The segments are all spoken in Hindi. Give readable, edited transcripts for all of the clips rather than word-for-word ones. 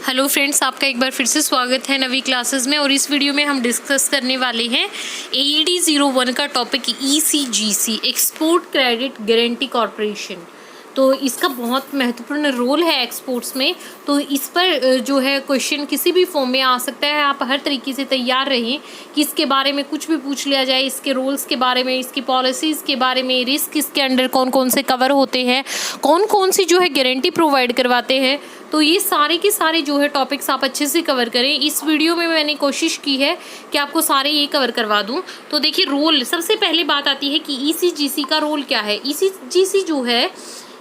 हेलो फ्रेंड्स, आपका एक बार फिर से स्वागत है नवी क्लासेस में। और इस वीडियो में हम डिस्कस करने वाले हैं AED 01 का topic ECGC, export credit guarantee corporation. तो इसका बहुत महत्वपूर्ण रोल है एक्सपोर्ट्स में। तो इस पर जो है क्वेश्चन किसी भी फॉर्म में आ सकता है। आप हर तरीके से तैयार रहें कि इसके बारे में कुछ भी पूछ लिया जाए, इसके रोल्स के बारे में, इसकी पॉलिसीज़ के बारे में, रिस्क इसके अंडर कौन कौन से कवर होते हैं, कौन कौन सी जो है गारंटी प्रोवाइड करवाते हैं। तो ये सारे के सारे जो है टॉपिक्स आप अच्छे से कवर करें। इस वीडियो में मैंने कोशिश की है कि आपको सारे ये कवर करवा दूं। तो देखिए, रोल सबसे पहले बात आती है कि ECGC का रोल क्या है। ECGC जो है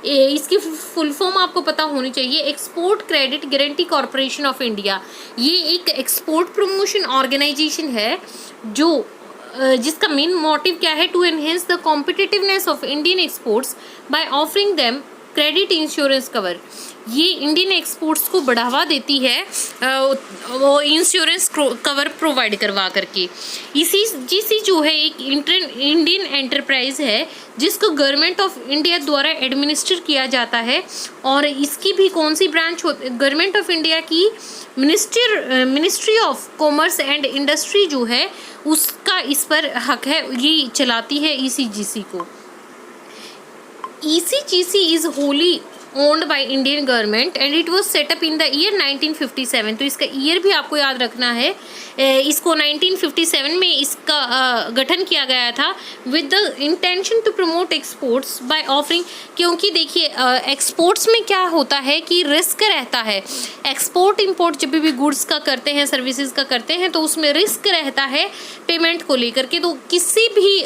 इसकी फुल फॉर्म आपको पता होनी चाहिए, export credit guarantee corporation of India. ये एक एक्सपोर्ट प्रमोशन ऑर्गेनाइजेशन है जो जिसका मेन मोटिव क्या है, to enhance the competitiveness of Indian exports by offering them credit insurance cover. ये इंडियन एक्सपोर्ट्स को बढ़ावा देती है वो इंश्योरेंस कवर प्रोवाइड करवा करके। ECGC जो है एक इंडियन एंटरप्राइज है जिसको गवर्नमेंट ऑफ इंडिया द्वारा एडमिनिस्टर किया जाता है। और इसकी भी कौन सी ब्रांच होती है, गवर्नमेंट ऑफ इंडिया की ministry of commerce and industry जो है उसका इस पर हक है, ये चलाती है ECGC को। ECGC is wholly owned by Indian government and it was set up in the year 1957। तो इसका ईयर भी आपको याद रखना है। इसको 1957 में इसका गठन किया गया था with the intention to promote exports by offering. क्योंकि देखिए, एक्सपोर्ट्स में क्या होता है कि रिस्क रहता है। एक्सपोर्ट इंपोर्ट जब भी गुड्स का करते हैं, सर्विसेज का करते हैं, तो उसमें रिस्क रहता है पेमेंट को लेकर के। तो किसी भी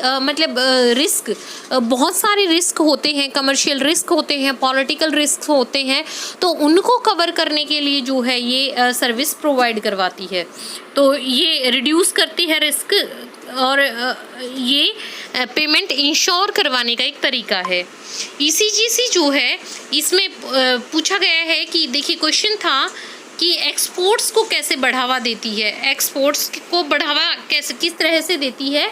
रिस्क, बहुत सारे रिस्क होते हैं, कमर्शियल रिस्क होते हैं, पॉलिटिकल रिस्क होते हैं, तो उनको कवर करने के लिए जो है ये सर्विस प्रोवाइड करवाती है। तो ये रिड्यूस करती है रिस्क और ये पेमेंट इंश्योर करवाने का एक तरीका है। ECGC जो है इसमें पूछा गया है कि देखिए, क्वेश्चन था कि एक्सपोर्ट्स को कैसे बढ़ावा देती है, एक्सपोर्ट्स को बढ़ावा कैसे किस तरह से देती है।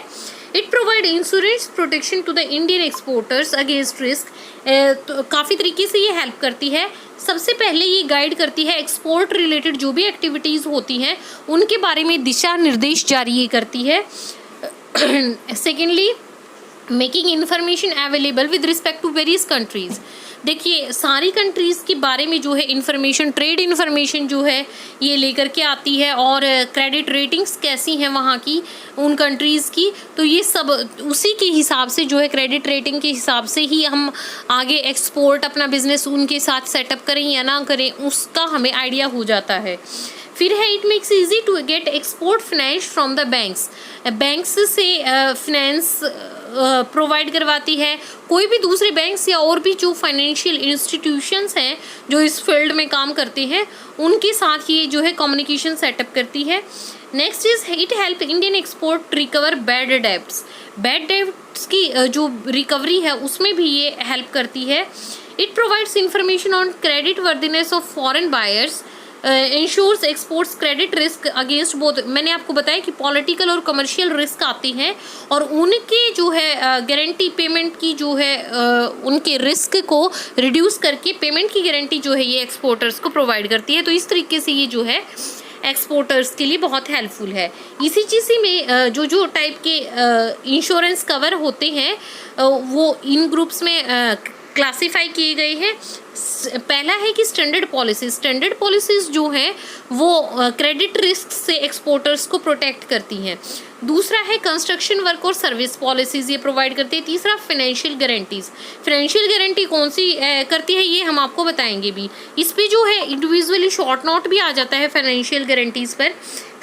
It provide insurance protection to the Indian exporters against risk. तो काफ़ी तरीके से ये हेल्प करती है। सबसे पहले ये गाइड करती है एक्सपोर्ट रिलेटेड जो भी एक्टिविटीज़ होती हैं उनके बारे में दिशा निर्देश जारी ये करती है। Secondly, making information available with respect to various countries. देखिए, सारी कंट्रीज़ के बारे में जो है इन्फॉर्मेशन, ट्रेड इन्फॉर्मेशन जो है ये लेकर के आती है, और क्रेडिट रेटिंग्स कैसी हैं वहाँ की, उन कंट्रीज़ की। तो ये सब उसी के हिसाब से जो है, क्रेडिट रेटिंग के हिसाब से ही हम आगे एक्सपोर्ट अपना बिजनेस उनके साथ सेटअप करें या ना करें, उसका हमें आइडिया हो जाता है। फिर है, it makes easy to get export finance from the banks. Banks से फाइनेंस प्रोवाइड करवाती है। कोई भी दूसरे बैंक्स या और भी जो फाइनेंशियल इंस्टीट्यूशंस हैं जो इस फील्ड में काम करते हैं, उनके साथ ये जो है कम्युनिकेशन सेटअप करती है। Next is, it help Indian export recover bad debts. Bad debts की जो रिकवरी है उसमें भी ये हेल्प करती है। It provides information on credit worthiness of foreign buyers, insures exports credit risk against both. मैंने आपको बताया कि पॉलिटिकल और कमर्शियल रिस्क आती हैं और उनके जो है गारंटी पेमेंट की जो है उनके रिस्क को रिड्यूस करके पेमेंट की गारंटी जो है ये एक्सपोर्टर्स को प्रोवाइड करती है। तो इस तरीके से ये जो है एक्सपोर्टर्स के लिए बहुत हेल्पफुल है। ECGC में जो टाइप के इंश्योरेंस कवर होते हैं वो इन ग्रुप्स में क्लासीफाई किए गए हैं। पहला है कि स्टैंडर्ड पॉलिसीज जो हैं वो क्रेडिट रिस्क से एक्सपोर्टर्स को प्रोटेक्ट करती हैं। दूसरा है कंस्ट्रक्शन वर्क और सर्विस पॉलिसीज, ये प्रोवाइड करती है। तीसरा, फाइनेंशियल गारंटी कौन सी करती है ये हम आपको बताएंगे भी। इस पे जो है इंडिविजुअली शॉर्ट नोट भी आ जाता है फाइनेंशियल गारंटीज पर।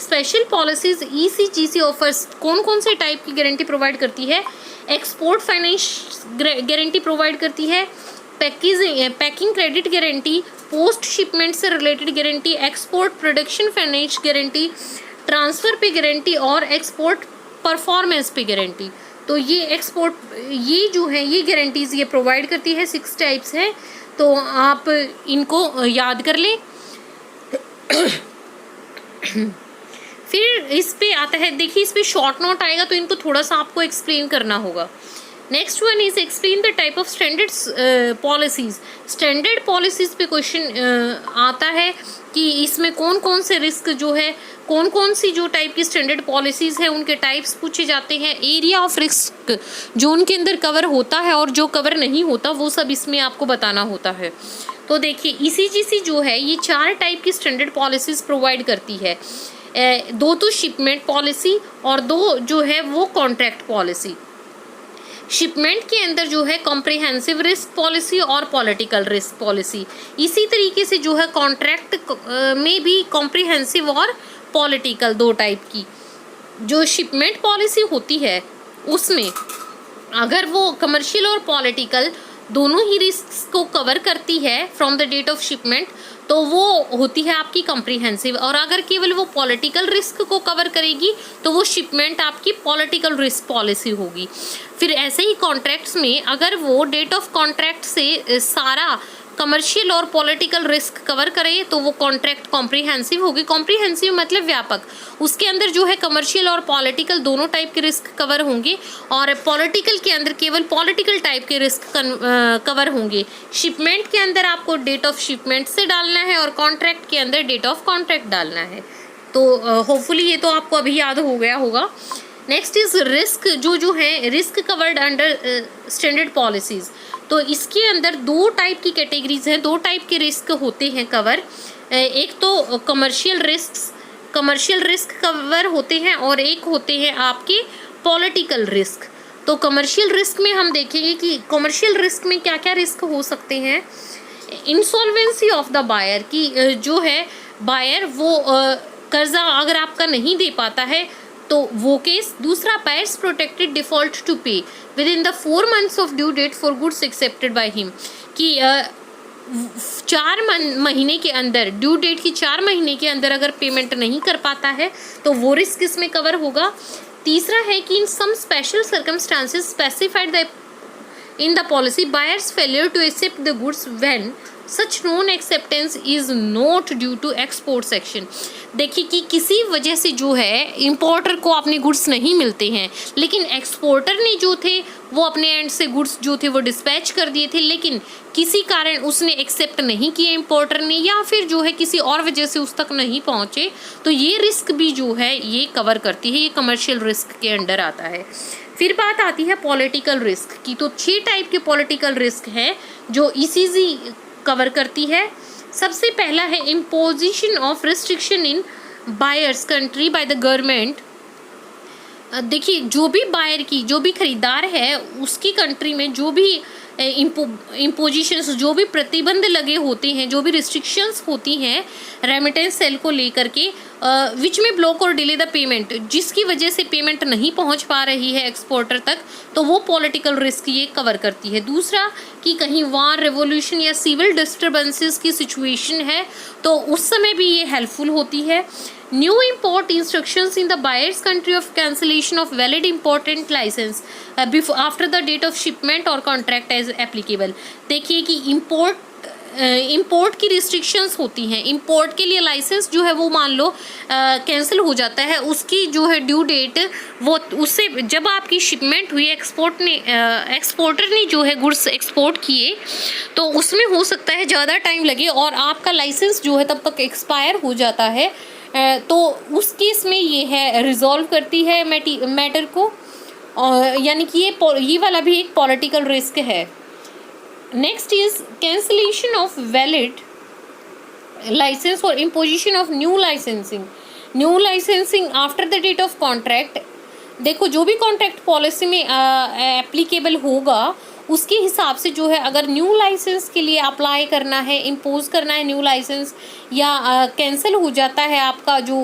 स्पेशल पॉलिसीज ECGC ऑफर्स कौन कौन से टाइप की गारंटी प्रोवाइड करती है। एक्सपोर्ट फाइनेंस गारंटी प्रोवाइड करती है, packing credit guarantee, post shipment से related guarantee, export production finance guarantee, transfer पे गारंटी और एक्सपोर्ट परफॉर्मेंस पे गारंटी। तो ये जो है ये गारंटीज़ ये प्रोवाइड करती है। 6 टाइप्स हैं, तो आप इनको याद कर लें। फिर इस पे आता है, देखिए इस पे शॉर्ट नोट आएगा तो इनको थोड़ा सा आपको एक्सप्लेन करना होगा। Next one is explain the type of standard policies. Standard policies पे क्वेश्चन आता है कि इसमें कौन कौन से रिस्क जो है, कौन कौन सी जो टाइप की स्टैंडर्ड पॉलिसीज है उनके टाइप्स पूछे जाते हैं, एरिया ऑफ रिस्क जो उनके अंदर कवर होता है और जो कवर नहीं होता वो सब इसमें आपको बताना होता है। तो देखिए ईसीजीसी जो है ये 4 टाइप की स्टैंडर्ड पॉलिसीज प्रोवाइड करती है, 2 तो शिपमेंट पॉलिसी और 2 जो है वो कॉन्ट्रैक्ट पॉलिसी। शिपमेंट के अंदर जो है कॉम्प्रिहेंसिव रिस्क पॉलिसी और पॉलिटिकल रिस्क पॉलिसी, इसी तरीके से जो है कॉन्ट्रैक्ट में भी कॉम्प्रिहेंसिव और पॉलिटिकल 2 टाइप की। जो शिपमेंट पॉलिसी होती है उसमें अगर वो कमर्शियल और पॉलिटिकल दोनों ही रिस्क को कवर करती है from the date of shipment तो वो होती है आपकी कॉम्प्रिहेंसिव, और अगर केवल वो पॉलिटिकल रिस्क को कवर करेगी तो वो शिपमेंट आपकी पॉलिटिकल रिस्क पॉलिसी होगी। फिर ऐसे ही कॉन्ट्रैक्ट्स में अगर वो डेट ऑफ कॉन्ट्रैक्ट से सारा कमर्शियल और पॉलिटिकल रिस्क कवर करे तो वो कॉन्ट्रैक्ट कॉम्प्रिहेंसिव होगी। कॉम्प्रिहेंसिव मतलब व्यापक, उसके अंदर जो है कमर्शियल और पॉलिटिकल दोनों टाइप के रिस्क कवर होंगे और पॉलिटिकल के अंदर केवल पॉलिटिकल टाइप के रिस्क कवर होंगे। शिपमेंट के अंदर आपको डेट ऑफ शिपमेंट से डालना है और कॉन्ट्रैक्ट के अंदर डेट ऑफ कॉन्ट्रैक्ट डालना है। तो होपफुली ये तो आपको अभी याद हो गया होगा। नेक्स्ट इज रिस्क जो है risk covered under standard policies. तो इसके अंदर 2 टाइप की कैटेगरीज हैं, 2 टाइप के रिस्क होते हैं कवर। एक तो कमर्शियल रिस्क कवर होते हैं और एक होते हैं आपके पॉलिटिकल रिस्क। तो कमर्शियल रिस्क में हम देखेंगे कि कमर्शियल रिस्क में क्या क्या रिस्क हो सकते हैं। इंसॉल्वेंसी ऑफ द बायर की जो है बायर वो कर्जा अगर आपका नहीं दे पाता है तो वो केस। दूसरा buyers protected default to pay within the 4 months of due date for goods accepted by him कि 4 महीने के अंदर ड्यू डेट की 4 महीने के अंदर अगर पेमेंट नहीं कर पाता है तो वो रिस्क इसमें कवर होगा। तीसरा है कि in some special circumstances specified in the policy buyer's failure to accept the goods when such non acceptance is not due to export section। देखिए कि किसी वजह से जो है इंपोर्टर को अपने गुड्स नहीं मिलते हैं लेकिन एक्सपोर्टर ने जो थे वो अपने एंड से गुड्स जो थे वो डिस्पैच कर दिए थे, लेकिन किसी कारण उसने एक्सेप्ट नहीं किया इंपोर्टर ने या फिर जो है किसी और वजह से उस तक नहीं पहुँचे, तो ये रिस्क भी जो है ये कवर करती है, ये कमर्शियल रिस्क के अंडर आता है। फिर बात आती है पॉलिटिकल रिस्क की। तो 6 टाइप के पॉलिटिकल रिस्क हैं जो ईसीजी कवर करती है। सबसे पहला है imposition of restriction in buyers country by the government. देखिए जो भी बायर की जो भी खरीदार है उसकी कंट्री में जो भी इम्पोजिशंस जो भी प्रतिबंध लगे होते हैं, जो भी रिस्ट्रिक्शंस होती हैं रेमिटेंस सेल को लेकर के विच में ब्लॉक और डिले द पेमेंट, जिसकी वजह से पेमेंट नहीं पहुंच पा रही है एक्सपोर्टर तक, तो वो पॉलिटिकल रिस्क ये कवर करती है। दूसरा कि कहीं वार रेवोल्यूशन या सिविल डिस्टर्बेंसेस की सिचुएशन है तो उस समय भी ये हेल्पफुल होती है। New import instructions in the buyers country of cancellation of valid important licence after the date of shipment और कॉन्ट्रैक्ट एज एप्लीकेबल। देखिए कि इंपोर्ट की रिस्ट्रिक्शंस होती हैं, इंपोर्ट के लिए लाइसेंस जो है वो मान लो कैंसिल हो जाता है, उसकी जो है ड्यू डेट वो उससे जब आपकी शिपमेंट हुई एक्सपोर्टर ने जो है गुड्स एक्सपोर्ट किए तो उसमें हो सकता है ज़्यादा टाइम लगे और आपका लाइसेंस जो है तब तक एक्सपायर हो जाता है। तो उस केस में ये है रिजॉल्व करती है मैटर को, यानी कि ये वाला भी एक पॉलिटिकल रिस्क है। Next is cancellation of valid licence और imposition of new licensing after the date of contract. देखो जो भी कॉन्ट्रैक्ट पॉलिसी में एप्लीकेबल होगा उसके हिसाब से जो है अगर न्यू लाइसेंस के लिए अप्लाई करना है, इम्पोज करना है न्यू लाइसेंस या कैंसिल हो जाता है आपका जो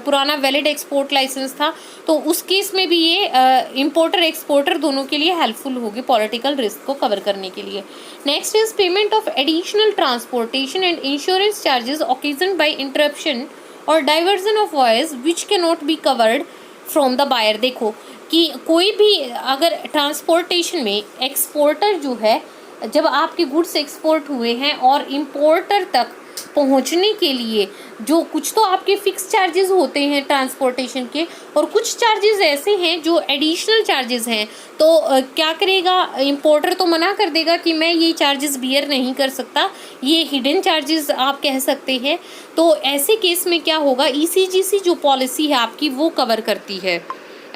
पुराना वैलिड एक्सपोर्ट लाइसेंस था, तो उस केस में भी ये इंपोर्टर एक्सपोर्टर दोनों के लिए हेल्पफुल होगी पॉलिटिकल रिस्क को कवर करने के लिए। Next is payment of additional transportation and insurance charges occasion by interruption और diversion of voyage which can not be covered from the buyer. देखो कि कोई भी अगर ट्रांसपोर्टेशन में एक्सपोर्टर जो है जब आपके गुड्स एक्सपोर्ट हुए हैं और इंपोर्टर तक पहुंचने के लिए जो कुछ तो आपके फिक्स चार्जेस होते हैं ट्रांसपोर्टेशन के, और कुछ चार्जेस ऐसे हैं जो एडिशनल चार्जेस हैं। तो क्या करेगा इंपोर्टर, तो मना कर देगा कि मैं ये चार्जेस बियर नहीं कर सकता, ये हिडन चार्जेस आप कह सकते हैं। तो ऐसे केस में क्या होगा, ईसीजीसी जो पॉलिसी है आपकी वो कवर करती है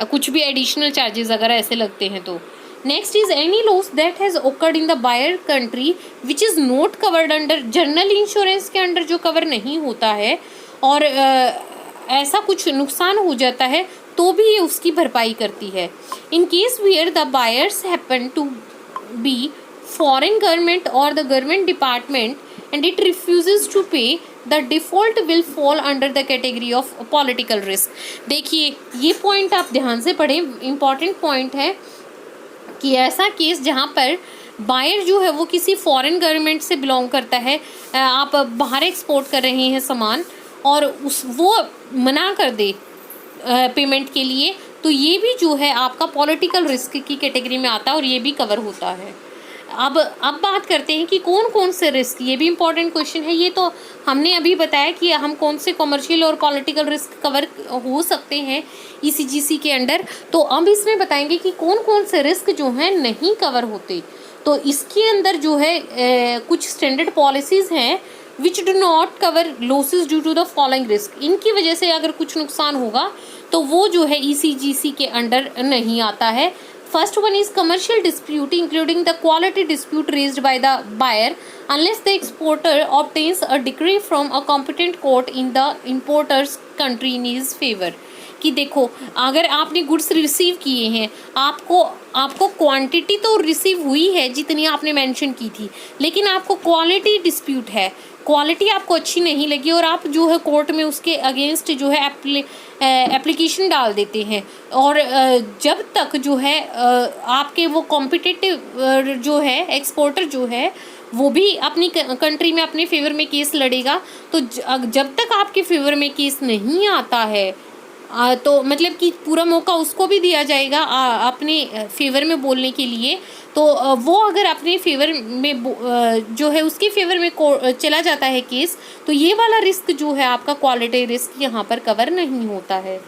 कुछ भी एडिशनल चार्जेस अगर ऐसे लगते हैं तो। Next is any loss that has occurred in the buyer country which is not covered under, general insurance के अंडर जो कवर नहीं होता है और ऐसा कुछ नुकसान हो जाता है तो भी ये उसकी भरपाई करती है। In case where the buyers happen to be foreign government और the government department and it refuses to pay, the default will fall under the category of political risk। देखिए ये पॉइंट आप ध्यान से पढ़ें, इम्पॉर्टेंट पॉइंट है कि ऐसा केस जहाँ पर बायर जो है वो किसी फॉरेन गवर्नमेंट से बिलोंग करता है, आप बाहर एक्सपोर्ट कर रहे हैं सामान और वो मना कर दे पेमेंट के लिए, तो ये भी जो है आपका पॉलिटिकल रिस्क की कैटेगरी में आता है और ये भी कवर होता है। अब बात करते हैं कि कौन कौन से रिस्क, ये भी इम्पॉर्टेंट क्वेश्चन है। ये तो हमने अभी बताया कि हम कौन से कमर्शियल और पॉलिटिकल रिस्क कवर हो सकते हैं ईसीजीसी के अंडर। तो अब इसमें बताएंगे कि कौन कौन से रिस्क जो हैं नहीं कवर होते। तो इसके अंदर जो है कुछ स्टैंडर्ड पॉलिसीज़ हैं which do not cover losses due to the following risk. इनकी वजह से अगर कुछ नुकसान होगा तो वो जो है ईसीजीसी के अंडर नहीं आता है। First one is commercial dispute including the quality dispute raised by the buyer unless the exporter obtains a decree from a competent court in the importer's country in his favor। कि देखो अगर आपने गुड्स रिसीव किए हैं, आपको क्वांटिटी तो रिसीव हुई है जितनी आपने मेंशन की थी, लेकिन आपको क्वालिटी डिस्प्यूट है, क्वालिटी आपको अच्छी नहीं लगी और आप जो है कोर्ट में उसके अगेंस्ट जो है एप्लीकेशन डाल देते हैं। और जब तक जो है आपके वो कॉम्पिटिटिव जो है एक्सपोर्टर जो है वो भी अपनी कंट्री में अपने फेवर में केस लड़ेगा, तो जब तक आपके फेवर में केस नहीं आता है तो मतलब कि पूरा मौका उसको भी दिया जाएगा अपने फेवर में बोलने के लिए। तो वो अगर अपने फेवर में जो है उसके फेवर में चला जाता है केस, तो ये वाला रिस्क जो है आपका क्वालिटी रिस्क यहाँ पर कवर नहीं होता है।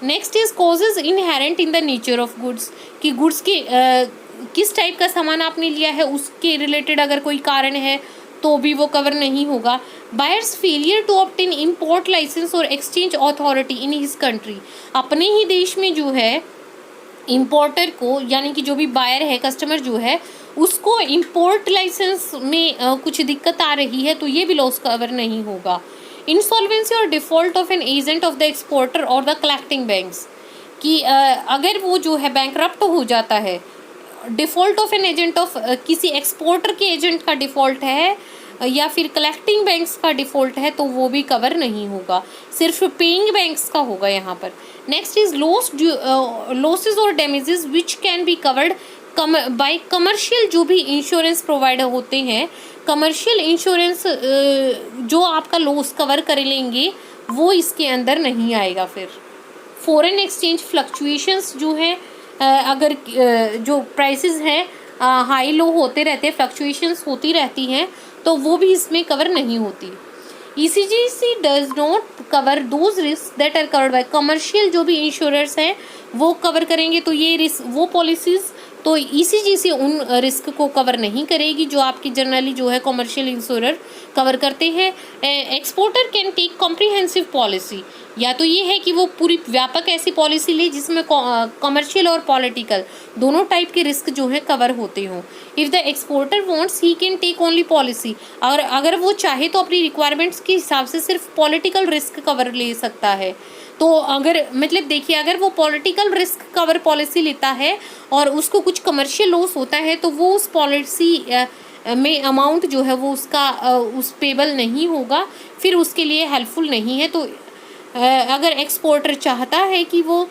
Next is causes inherent in the nature of goods, कि गुड्स के किस टाइप का सामान आपने लिया है उसके रिलेटेड अगर कोई कारण है तो भी वो कवर नहीं होगा। Buyers failure to obtain import licence और exchange authority in his country, अपने ही देश में जो है इंपोर्टर को यानी कि जो भी बायर है कस्टमर जो है उसको इंपोर्ट लाइसेंस में कुछ दिक्कत आ रही है तो ये भी लॉस कवर नहीं होगा। इंसॉल्वेंसी और default of an agent of the exporter और द कलेक्टिंग बैंक्स, कि अगर वो जो है बैंकरप्ट हो जाता है, default of an agent of किसी एक्सपोर्टर के एजेंट का डिफ़ॉल्ट है या फिर कलेक्टिंग बैंक्स का डिफ़ॉल्ट है तो वो भी कवर नहीं होगा, सिर्फ पेइंग बैंक्स का होगा यहाँ पर। नेक्स्ट इज लॉसेस और damages which can be covered by commercial, जो भी इंश्योरेंस प्रोवाइडर होते हैं, कमर्शियल इंश्योरेंस जो आपका लॉस कवर कर लेंगे वो इसके अंदर नहीं आएगा। फिर फॉरेन एक्सचेंज फ्लक्चुएशंस जो है अगर जो प्राइसेस हैं हाई लो होते रहते हैं, फ्लक्चुएशंस होती रहती हैं, तो वो भी इसमें कवर नहीं होती। ECGC does not cover those risk that are covered by commercial, जो भी इंश्योरर्स हैं वो कवर करेंगे, तो ये रिस्क वो पॉलिसीज़ तो ईसीजीसी उन रिस्क को कवर नहीं करेगी जो आपकी जनरली जो है कमर्शियल इंश्योरर कवर करते हैं। Exporter can take comprehensive policy, या तो ये है कि वो पूरी व्यापक ऐसी पॉलिसी ले जिसमें कमर्शियल और पॉलिटिकल दोनों टाइप के रिस्क जो है कवर होते हों। If the exporter wants he can take only policy, और अगर वो चाहे तो अपनी रिक्वायरमेंट्स के हिसाब से सिर्फ पॉलिटिकल रिस्क कवर ले सकता है। तो अगर मतलब देखिए अगर वो पॉलिटिकल रिस्क कवर पॉलिसी लेता है और उसको कुछ कमर्शियल लॉस होता है तो वो उस पॉलिसी में अमाउंट जो है वो उसका उस पेबल नहीं होगा, फिर उसके लिए हेल्पफुल नहीं है। तो अगर एक्सपोर्टर चाहता है कि वो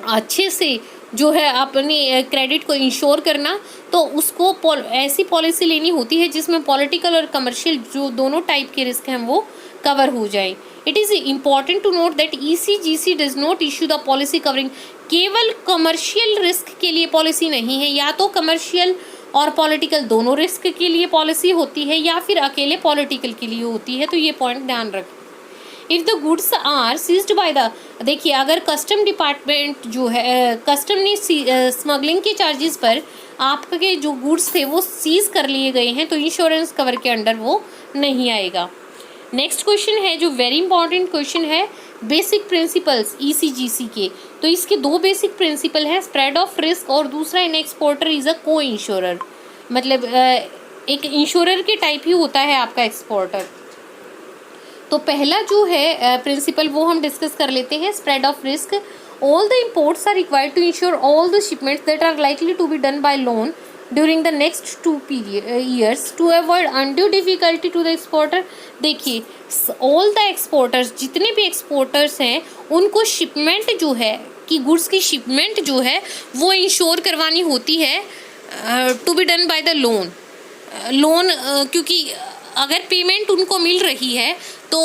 अच्छे से जो है अपनी क्रेडिट को इंश्योर करना, तो उसको ऐसी पॉलिसी लेनी होती है जिसमें पॉलिटिकल और कमर्शियल जो दोनों टाइप के रिस्क हैं वो कवर हो जाए। It is important to note that ECGC does not issue the policy covering, केवल कमर्शियल रिस्क के लिए पॉलिसी नहीं है, या तो कमर्शियल और पॉलिटिकल, दोनों रिस्क के लिए पॉलिसी होती है या फिर अकेले पॉलिटिकल के लिए होती है, तो ये पॉइंट ध्यान रखें। If the goods are seized by the, देखिए अगर कस्टम डिपार्टमेंट जो है, कस्टम ने स्मगलिंग के चार्जेस पर आपके जो गुड्स थे वो सीज कर लिए गए हैं, तो इंश्योरेंस कवर के अंडर वो नहीं आएगा। नेक्स्ट क्वेश्चन है जो वेरी इंपॉर्टेंट क्वेश्चन है, बेसिक प्रिंसिपल्स ECGC के। तो इसके दो बेसिक प्रिंसिपल हैं, स्प्रेड ऑफ रिस्क और दूसरा इन एक्सपोर्टर इज़ अ को इंश्योरर, मतलब एक इंश्योरर के टाइप ही होता है आपका एक्सपोर्टर। तो पहला जो है प्रिंसिपल वो हम डिस्कस कर लेते हैं, spread of risk. All the imports are required to insure all the shipments that are likely to be done by loan during the next 2 years to avoid undue difficulty to the exporter. देखिए ऑल द एक्सपोर्टर्स, जितने भी एक्सपोर्टर्स हैं उनको शिपमेंट जो है कि गुड्स की शिपमेंट जो है वो इंश्योर करवानी होती है to be done by the loan. क्योंकि अगर पेमेंट उनको मिल रही है तो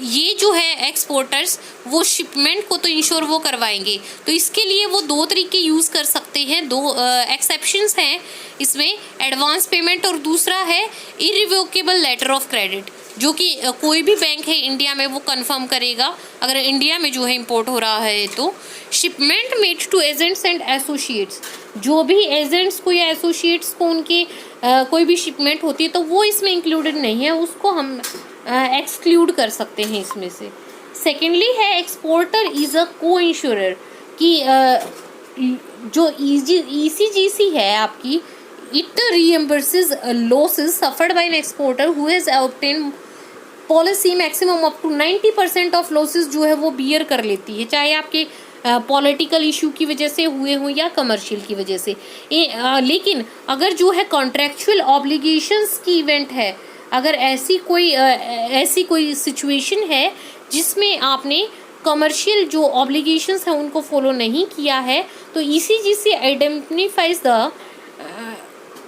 ये जो है एक्सपोर्टर्स वो शिपमेंट को तो इंश्योर वो करवाएंगे। तो इसके लिए वो दो तरीके यूज़ कर सकते हैं, दो एक्सेप्शंस हैं इसमें, एडवांस पेमेंट और दूसरा है इरिवोकेबल लेटर ऑफ क्रेडिट, जो कि कोई भी बैंक है इंडिया में वो कंफर्म करेगा अगर इंडिया में जो है इंपोर्ट हो रहा है। तो shipment made to agents and associates, जो भी एजेंट्स को या एसोसिएट्स को उनकी कोई भी शिपमेंट होती है तो वो इसमें इंक्लूडेड नहीं है, उसको हम एक्सक्लूड कर सकते हैं इसमें से। सेकेंडली है एक्सपोर्टर इज़ अ को इंश्योरर, कि जो ECGC है आपकी, it reimburses losses suffered by an exporter who has obtained policy maximum up to 90% of losses जो है वो बियर कर लेती है, चाहे आपके पॉलिटिकल इशू की वजह से हुए हों या कमर्शियल की वजह से। लेकिन अगर जो है कॉन्ट्रैक्चुअल ऑब्लिगेशंस की इवेंट है, अगर ऐसी कोई सिचुएशन है जिसमें आपने कमर्शियल जो ऑब्लिगेशंस हैं उनको फॉलो नहीं किया है, तो ECGC identifies the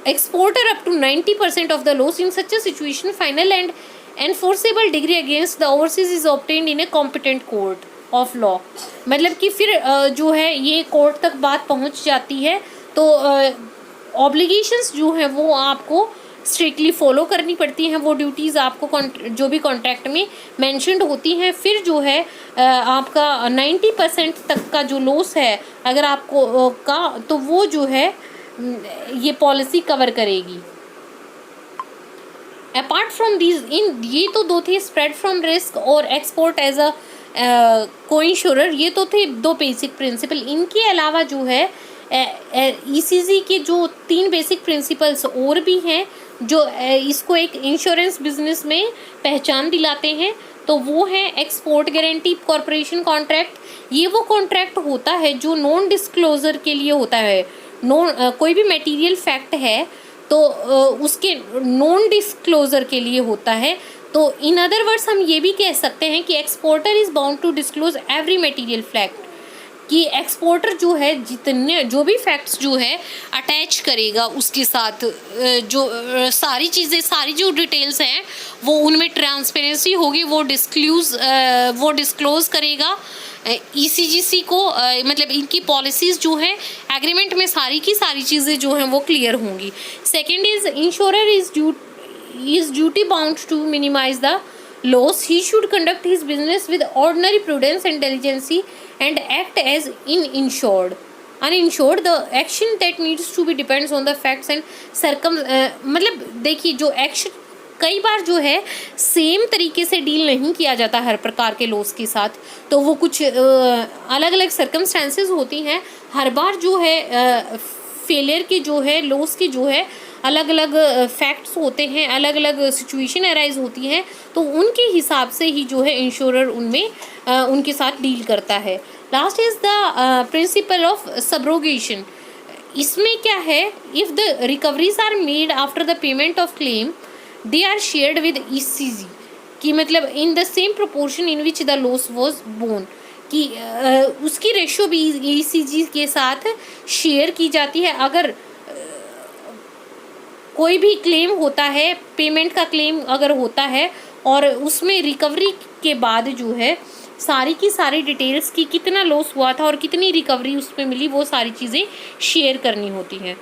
exporter up to 90% of the loss. In such a situation, final and enforceable degree against the overseas is obtained in a competent court of law. मतलब कि फिर जो है ये कोर्ट तक बात पहुंच जाती है, तो ऑब्लिगेशंस जो है वो आपको स्ट्रिक्टली फॉलो करनी पड़ती हैं, वो ड्यूटीज़ आपको जो भी कॉन्ट्रैक्ट में मैंशनड होती हैं। फिर जो है आपका 90% तक का जो लॉस है अगर आपको तो वो जो है ये पॉलिसी कवर करेगी। अपार्ट फ्रॉम दीज, ये तो दो थे, स्प्रेड फ्रॉम रिस्क और एक्सपोर्ट एज अ को इंश्योरर, ये तो थे दो बेसिक प्रिंसिपल। इनके अलावा जो है ECG के जो 3 बेसिक प्रिंसिपल्स और भी हैं जो इसको एक इंश्योरेंस बिजनेस में पहचान दिलाते हैं, तो वो है एक्सपोर्ट गारंटी कॉरपोरेशन कॉन्ट्रैक्ट। ये वो कॉन्ट्रैक्ट होता है जो नॉन डिस्क्लोजर के लिए होता है। कोई भी मटेरियल फैक्ट है तो उसके नॉन डिस्क्लोजर के लिए होता है। तो इन अदर वर्ड्स हम ये भी कह सकते हैं कि exporter is bound to disclose every material fact, कि एक्सपोर्टर जो है जो भी फैक्ट्स जो है अटैच करेगा उसके साथ, जो सारी चीज़ें, सारी जो डिटेल्स हैं वो उनमें ट्रांसपेरेंसी होगी, वो डिस्क्लोज करेगा ECGC को। मतलब इनकी पॉलिसीज़ जो हैं एग्रीमेंट में सारी की सारी चीज़ें जो हैं वो क्लियर होंगी। Second is insurer is duty bound to minimise the loss. He should conduct his business with ordinary prudence and diligency and act as uninsured the action that needs to be depends on the facts and मतलब देखिए जो एक्शन कई बार जो है सेम तरीके से डील नहीं किया जाता हर प्रकार के लॉस के साथ, तो वो कुछ अलग अलग सर्कमस्टेंसेस होती हैं। हर बार जो है फेलियर के जो है लॉस की जो है अलग अलग फैक्ट्स होते हैं, अलग अलग सिचुएशन अराइज होती हैं, तो उनके हिसाब से ही जो है इंश्योरर उनमें उनके साथ डील करता है। Last is the principle of subrogation. इसमें क्या है, if the recoveries are made after the payment of claim they are shared with ECG, कि मतलब in the same proportion in which the loss was borne, कि उसकी रेशो भी ECG के साथ शेयर की जाती है। अगर कोई भी क्लेम होता है, पेमेंट का क्लेम अगर होता है और उसमें रिकवरी के बाद जो है सारी की सारी डिटेल्स की कितना लॉस हुआ था और कितनी रिकवरी उसमें मिली, वो सारी चीज़ें शेयर करनी होती हैं।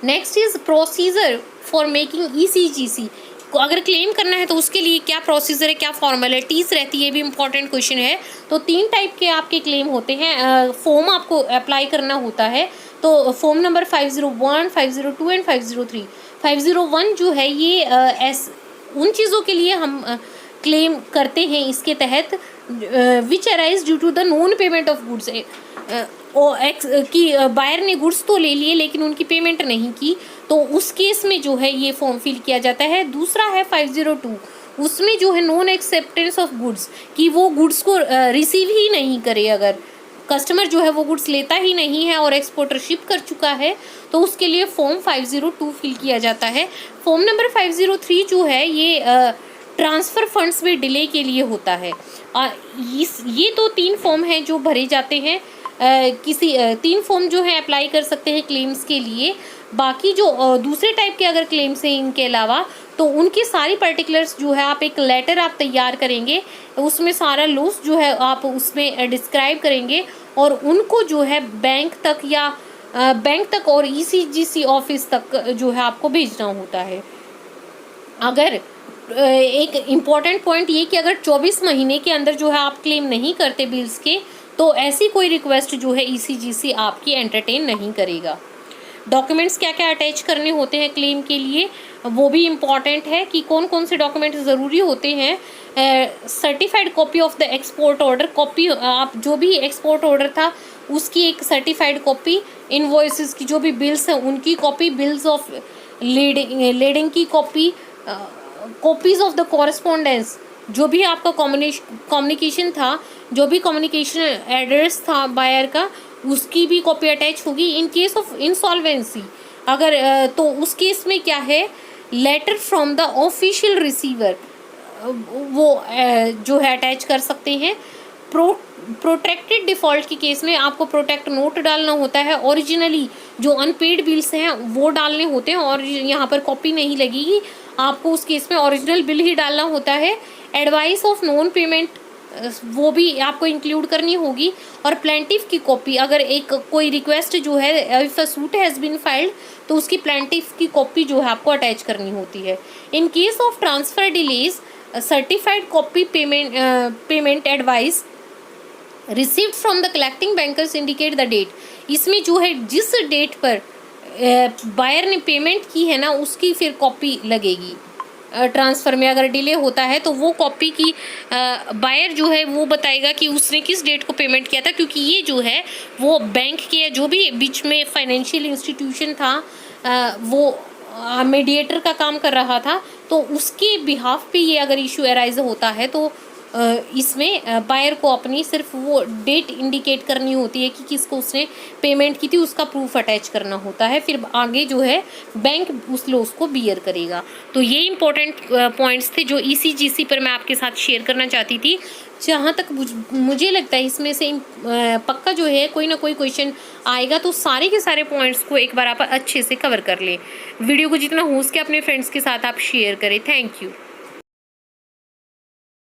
Next is procedure for making ECGC. अगर क्लेम करना है तो उसके लिए क्या प्रोसीजर है, क्या फॉर्मेलिटीज़ रहती है, ये भी इंपॉर्टेंट क्वेश्चन है। तो 3 टाइप के आपके क्लेम होते हैं, फॉर्म आपको अप्लाई करना होता है। तो फॉर्म नंबर 501, 502 एंड 503। 501 जो है ये उन चीज़ों के लिए हम क्लेम करते हैं इसके तहत which arise due to the non payment of goods, कि बायर ने गुड्स तो ले लिए लेकिन उनकी पेमेंट नहीं की, तो उस केस में जो है ये फॉर्म फिल किया जाता है। दूसरा है 502, उसमें जो है नॉन एक्सेप्टेंस ऑफ गुड्स, कि वो गुड्स को रिसीव ही नहीं करे, अगर कस्टमर जो है वो गुड्स लेता ही नहीं है और एक्सपोर्टर शिप कर चुका है तो उसके लिए फॉर्म 502 फिल किया जाता है। फॉर्म नंबर 503 जो है ये ट्रांसफ़र फंड्स में डिले के लिए होता है। ये तो 3 फॉर्म हैं जो भरे जाते हैं, 3 फॉर्म जो है अप्लाई कर सकते हैं क्लेम्स के लिए। बाकी जो दूसरे टाइप के अगर क्लेम्स हैं इनके अलावा, तो उनकी सारी पर्टिकुलर्स जो है आप एक लेटर आप तैयार करेंगे, उसमें सारा लॉस जो है आप उसमें डिस्क्राइब करेंगे और उनको जो है बैंक तक और ईसीजीसी ऑफिस तक जो है आपको भेजना होता है। अगर एक इम्पॉर्टेंट पॉइंट ये कि अगर 24 महीने के अंदर जो है आप क्लेम नहीं करते बिल्स के, तो ऐसी कोई रिक्वेस्ट जो है ईसीजीसी आपकी एंटरटेन नहीं करेगा। डॉक्यूमेंट्स क्या क्या अटैच करने होते हैं क्लेम के लिए, वो भी इम्पॉर्टेंट है कि कौन कौन से डॉक्यूमेंट्स ज़रूरी होते हैं। Certified copy of the export order, copy आप जो भी एक्सपोर्ट ऑर्डर था उसकी एक सर्टिफाइड कॉपी, इनवॉइसेस की जो भी बिल्स हैं उनकी कॉपी, बिल्स ऑफ लीडिंग की copy, copies of the correspondence, जो भी आपका कम्युनिकेशन था, जो भी कम्युनिकेशन एड्रेस था बायर का, उसकी भी कॉपी अटैच होगी। इन केस ऑफ इंसॉल्वेंसी अगर तो उस केस में क्या है, letter from the official receiver वो जो है अटैच कर सकते हैं। प्रोटेक्टेड डिफ़ॉल्ट के केस में आपको प्रोटेक्ट नोट डालना होता है, ओरिजिनली जो अनपेड बिल्स हैं वो डालने होते हैं और यहाँ पर कॉपी नहीं लगेगी, आपको उस केस में ओरिजिनल बिल ही डालना होता है। एडवाइस ऑफ नॉन पेमेंट वो भी आपको इंक्लूड करनी होगी और प्लेंटिफ की कॉपी, अगर एक कोई रिक्वेस्ट जो है if a suit has been filed तो उसकी प्लेंटिफ की कॉपी जो है आपको अटैच करनी होती है। In case of transfer delays certified copy payment advice received from the collecting bankers indicate the date, इसमें जो है जिस डेट पर बायर ने पेमेंट की है ना उसकी फिर कॉपी लगेगी। ट्रांसफ़र में अगर डिले होता है तो वो कॉपी की बायर जो है वो बताएगा कि उसने किस डेट को पेमेंट किया था, क्योंकि ये जो है वो बैंक के जो भी बीच में फाइनेंशियल इंस्टीट्यूशन था वो मीडिएटर का काम कर रहा था, तो उसके बिहाफ पे ये अगर इशू अराइज होता है तो इसमें बायर को अपनी सिर्फ वो डेट इंडिकेट करनी होती है कि किसको उसने पेमेंट की थी, उसका प्रूफ अटैच करना होता है, फिर आगे जो है बैंक उस लॉस को बियर करेगा। तो ये इंपॉर्टेंट पॉइंट्स थे जो ईसीजीसी पर मैं आपके साथ शेयर करना चाहती थी। जहाँ तक मुझे लगता है इसमें से पक्का जो है कोई ना कोई क्वेश्चन आएगा, तो सारे के सारे पॉइंट्स को एक बार आप अच्छे से कवर कर लें। वीडियो को जितना हो सके अपने फ्रेंड्स के साथ आप शेयर करें। Thank you.